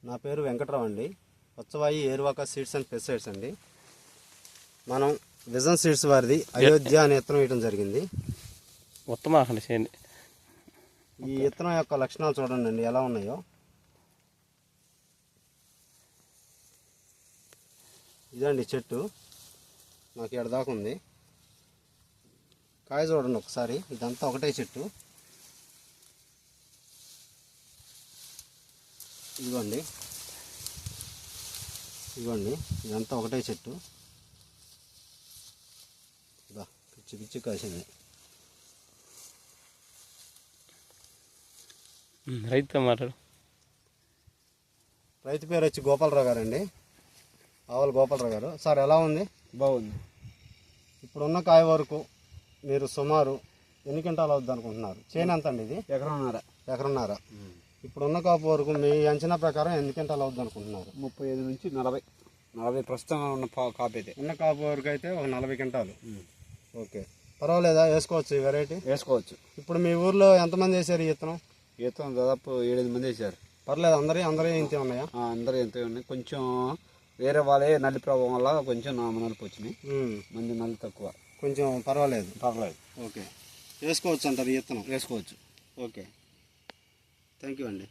నా పేరు వెంకట్రావు అండి. పచ్చవాయి ఏరువాక సీడ్స్ అండ్ పెస్టిసైడ్స్ అండి. మనం విజన్ సీడ్స్ వారిది అయోధ్య అనే విత్తనం వేయడం జరిగింది. ఈ విత్తనం యొక్క లక్షణాలు చూడండి అండి ఎలా ఉన్నాయో. ఇదండి చెట్టు, నాకు ఎడదాకా ఉంది. కాయ చూడండి ఒకసారి, ఇదంతా ఒకటే చెట్టు. ఇదిగోండి ఇదంతా ఒకటే చెట్టు. పిచ్చి పిచ్చి కాసింది. రైతు పేరు వచ్చి గోపాలరావు గారు అండి, ఆవుల గోపాలరావు గారు. సార్ ఎలా ఉంది? బాగుంది. ఇప్పుడున్న కాయ వరకు మీరు సుమారు ఎన్ని క్వింటాలు అవుద్ది అనుకుంటున్నారు? చేను ఎంత అండి ఇది? ఎకరన్నర. ఇప్పుడున్న కాపు వరకు మీ అంచనా ప్రకారం ఎన్ని క్వింటాలు అవుద్ది అనుకుంటున్నారు? 35 నుంచి 40 ప్రస్తుతం ఉన్న కాపు అయితే. ఉన్న కాపు వరకు అయితే ఒక 40 క్వింటాలు. ఓకే, పర్వాలేదా? వేసుకోవచ్చు, ఈ వెరైటీ వేసుకోవచ్చు. ఇప్పుడు మీ ఊర్లో ఎంతమంది వేసారు ఈ విత్తనం? ఈతం దాదాపు 7-8 మంది వేసారు. పర్లేదు, అందరూ ఇంతే ఉన్నాయా? అందరూ ఇంతే ఉన్నాయి. కొంచెం వేరే వాళ్ళే నల్లి ప్రభావం వల్ల కొంచెం నలుపు వచ్చినాయి, మంది నల్లి తక్కువ. కొంచెం పర్వాలేదు. ఓకే, వేసుకోవచ్చు అంటారు ఈ విత్తనం? వేసుకోవచ్చు. ఓకే, థ్యాంక్ యూ అండి.